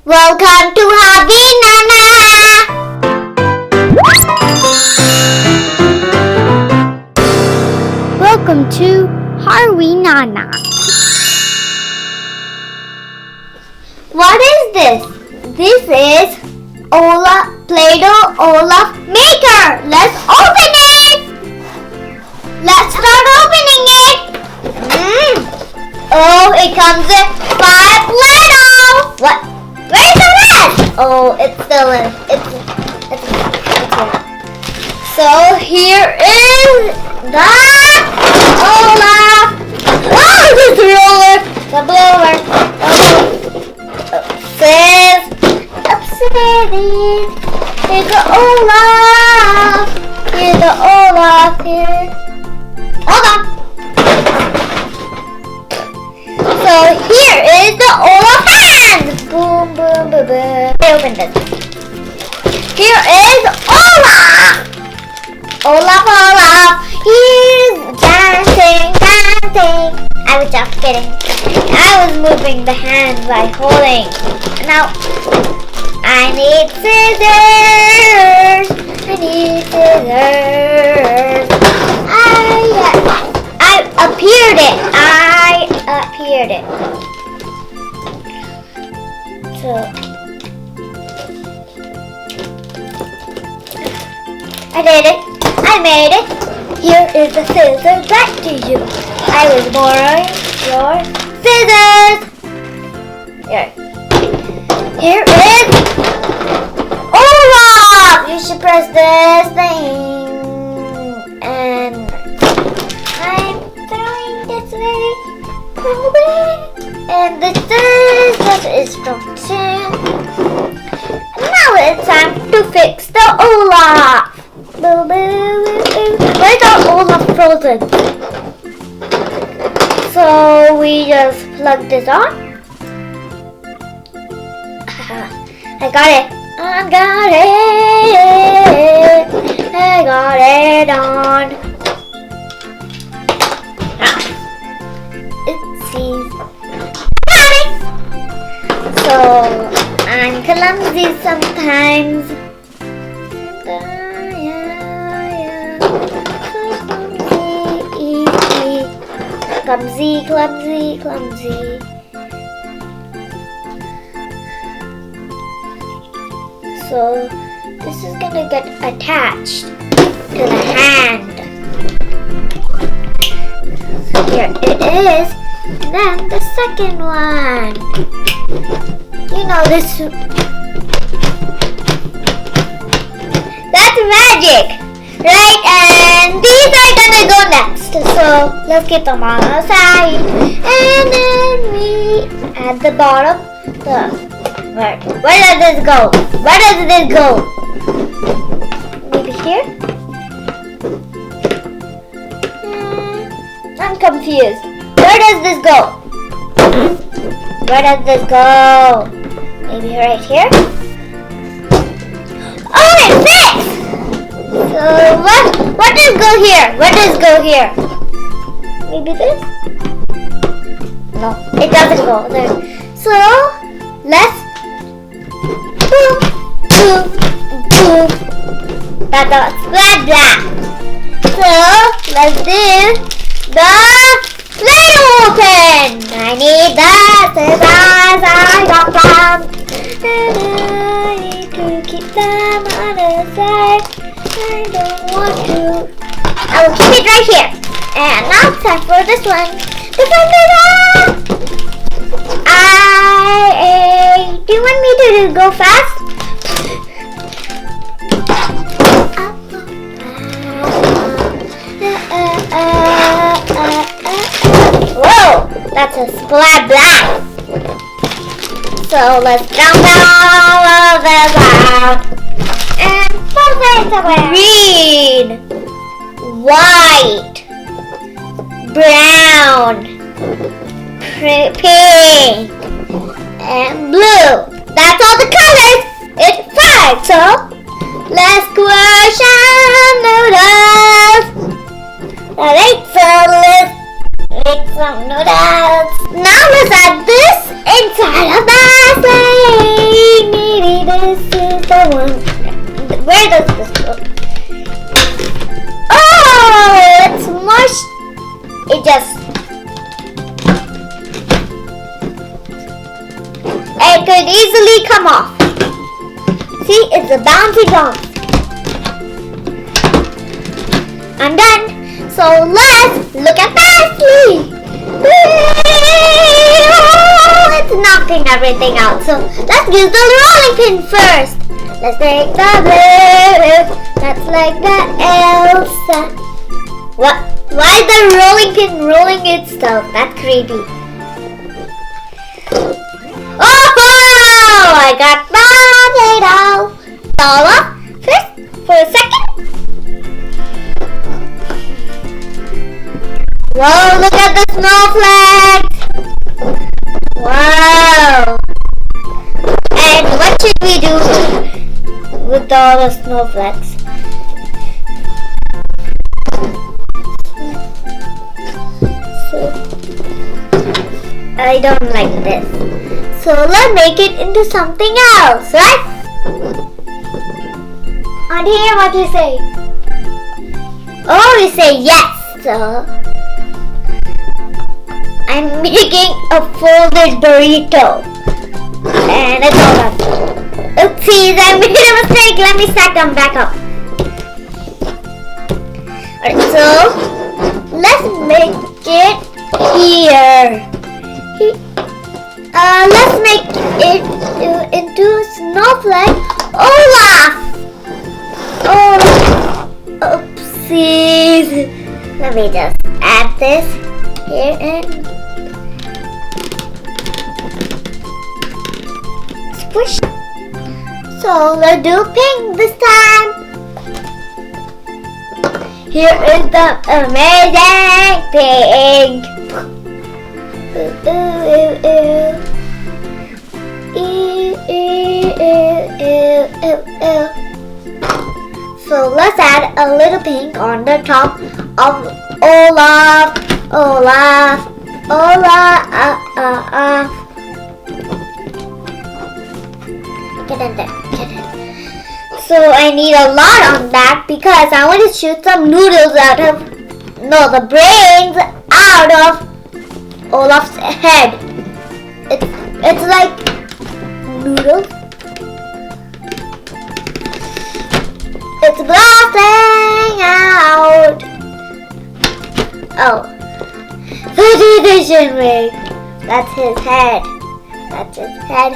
Welcome to Harveen Nana. Welcome to Harveen Nana. What is this? This is Olaf Play-Doh Olaf Maker. Let's open it. Let's start opening it. Oh, it comes with 5 Play-Doh. What? Where's the rest? Oh, it's still in. It's here. So here is the Olaf. Oh, this roller, the blower. Says upsetting. Here's the Olaf. Here's the Olaf. Here. Olaf. So here is the Olaf hand. Boom, boom, boom, boom. I opened it. Here is Olaf. Olaf. He's dancing. I was just kidding. I was moving the hand by holding. Now, I need scissors. I appeared it. So, I did it. I made it. Here is the scissors back to you. I was borrowing your scissors. Here is Olaf. You should press this thing. And I'm throwing this way. And this is just instruction. Now it's time to fix the Olaf. Where's our Olaf frozen? So we just plug this on. I got it on. Oopsies. Got it! So I'm clumsy sometimes. Clumsy. So this is gonna get attached to the hand. So here it is. And then the second one. You know this. That's magic, right? And these are gonna go next. So let's keep them on the side. And then we at the bottom. Where does this go? Maybe here? I'm confused. Where does this go? Maybe right here? Oh, it fits! So what does go here? Maybe this? No, it doesn't go there. So let's boom. That's blah. So let's do the Play-Doh open. I need the scissors. I got them. And I need to keep them on the side. I don't want to. I will keep it right here. And now it's time for this one. Do you want me to go fast? Whoa, that's a splat black. So let's dump all of this out and put it away. Green, white, brown, pink, and blue. That's all the colors. It's 5. So let's squish our noodles. Alright, so let's make some noodles. Now let's add this inside of the sleigh. it could easily come off. See, it's a bouncy bounce. I'm done. So let's look at that Sleigh. It's knocking everything out. So let's use the rolling pin first. Let's take the blue. That's like the Elsa. What? Why is the rolling pin rolling itself? That's creepy. Oh! I got potato. Olaf, first for a second. Whoa! Look at the snowflakes. Wow! And what should we do with all the snowflakes? I don't like this. So let's make it into something else, right? And here what you say? Oh, you say yes. So I'm making a folded burrito. And it's all done. Oopsies, I made a mistake. Let me stack them back up. Alright, so let's make it here. Let's make it into snowflake. Olaf! Oh, oopsies. Let me just add this here and squish. So let's do pink this time. Here is the amazing pink. So let's add a little pink on the top of Olaf. Olaf. Get in there. Get in. So I need a lot on that because I want to shoot some noodles out of, no, the brains out of Olaf's head. It's like noodles. It's blasting out. Oh, the division ring. That's his head. That's his head.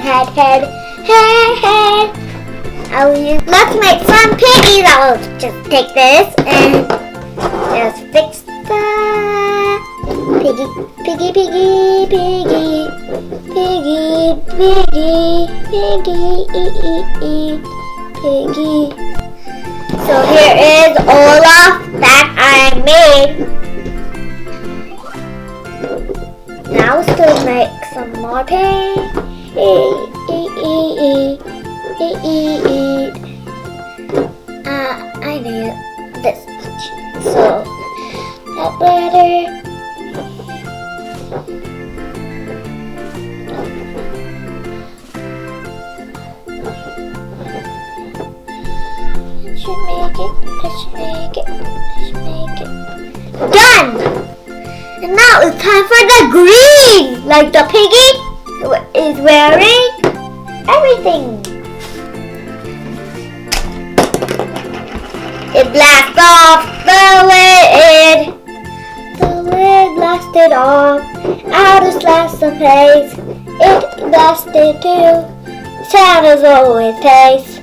Let's make some piggies. I will just take this and just fix the piggy. So here is Olaf that I made. Now to make some more paint. I need this much. So that better. Should make it. Done! And now it's time for the green! Like the piggy is wearing everything. It blasts off the lid. The lid blasted off. Out of slash of paste. It blasted too. Sound as always taste.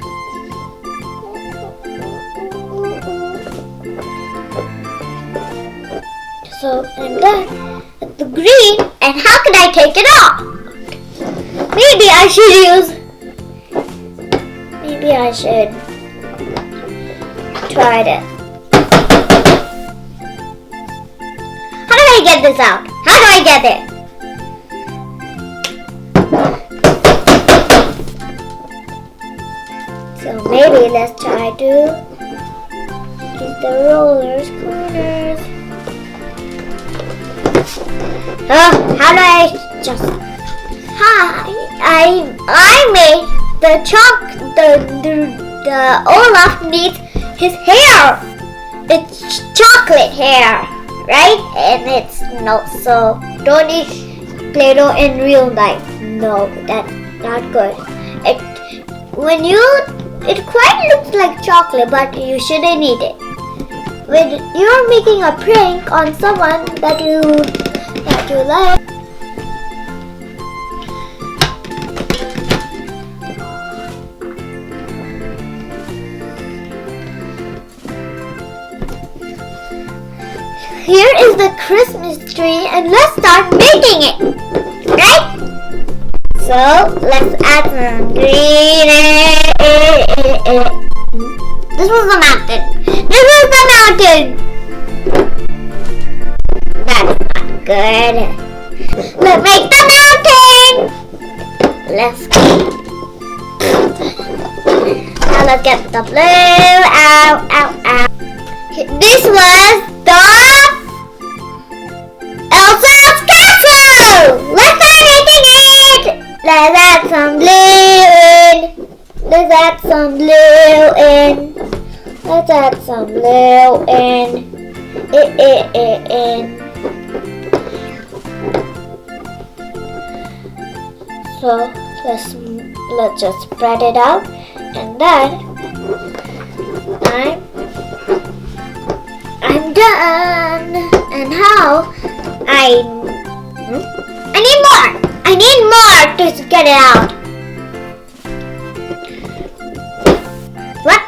So I'm done with the green, and how can I take it off? Maybe I should try this. How do I get this out? How do I get it? So maybe let's try to use the rollers corners. Oh, how do I just? I made the Olaf needs his hair. It's chocolate hair, right? And it's not so. Don't eat Play-Doh in real life. No, that's not good. It quite looks like chocolate, but you shouldn't eat it. When you're making a prank on someone that you like. Here is the Christmas tree, and let's start making it, right? So let's add some green. This was the mountain. This was the mountain. That's not good. Let's make the mountain. Now let's get the blue out. This was the Elsa's castle. Let's start making it. Let's add some blue in. Let's add some blue in. Let's add some blue in. So let's just spread it out, and then I'm done. And how I need more. I need more to get it out. What?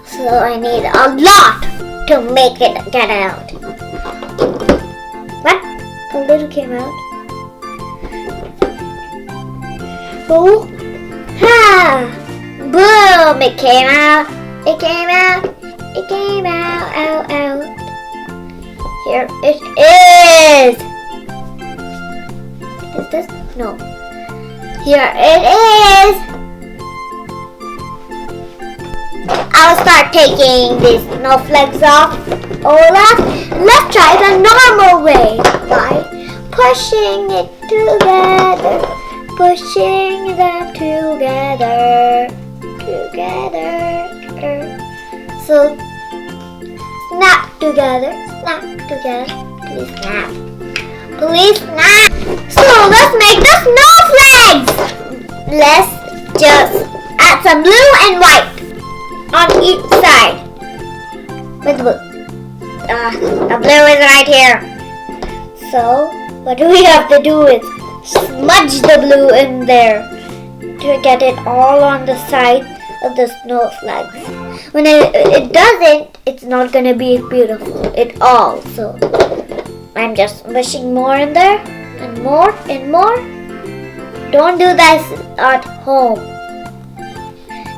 So I need a lot to make it get out. What? A little came out. Oh, ha! Boom! It came out. It came out. It came out. Out. Here it is. Is this? No. Here it is. I'll start taking these snowflakes off. Olaf, let's try the normal way by pushing it together. Pushing them together. So snap together. Please snap. So let's make the snowflakes. Let's just add some blue and white on each side. With the blue. The blue is right here. So what do we have to do is smudge the blue in there to get it all on the side of the snowflakes. When it doesn't, it's not gonna be beautiful at all. So I'm just pushing more in there and more and more. Don't do this at home.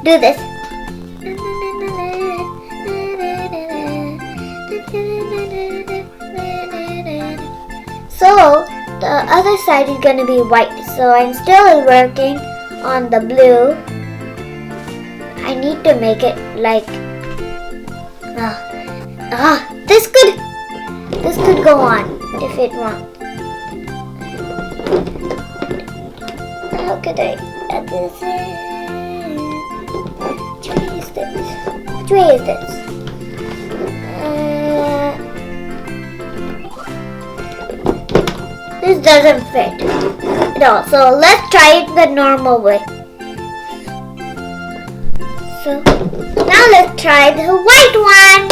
Do this. So the other side is gonna be white. So I'm still working on the blue. I need to make it like this could go on if it wants. How could I add this in? Which way is this? This doesn't fit at all. So let's try it the normal way. So now let's try the white one.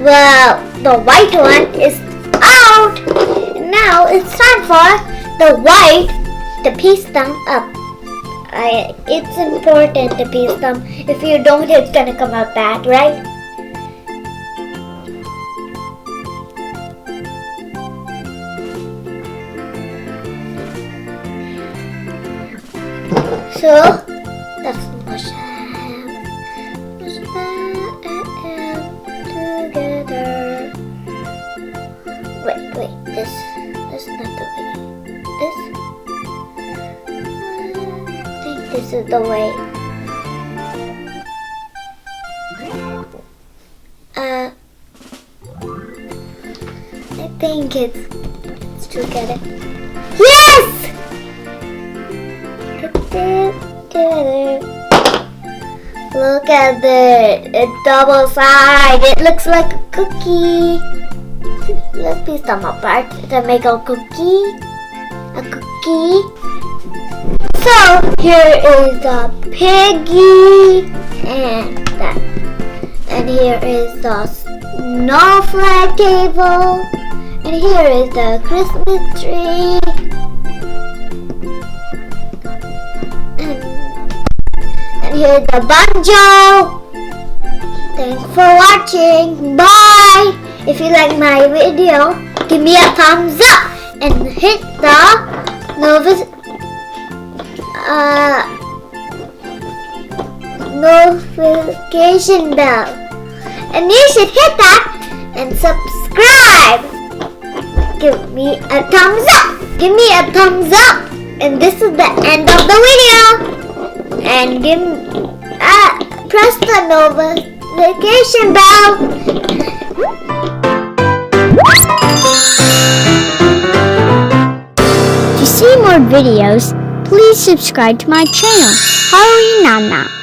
Well, the white one is out. Now it's time for the white to piece them up. It's important to piece them. If you don't, it's gonna come out bad, right? So let's mush them together. Wait, this is not the way. I think this is the way. I think it's together. Yes! Look at it. It's double side. It looks like a cookie. let's piece them apart to make a cookie. So here is the piggy, and here is the snowflake table, and here is the Christmas tree, and here's the banjo. Thanks for watching. Bye. If you like my video, give me a thumbs up and hit the notification bell. And you should hit that and subscribe. Give me a thumbs up. Give me a thumbs up. And this is the end of the video. And press the notification bell. To see more videos, please subscribe to my channel, Harveen.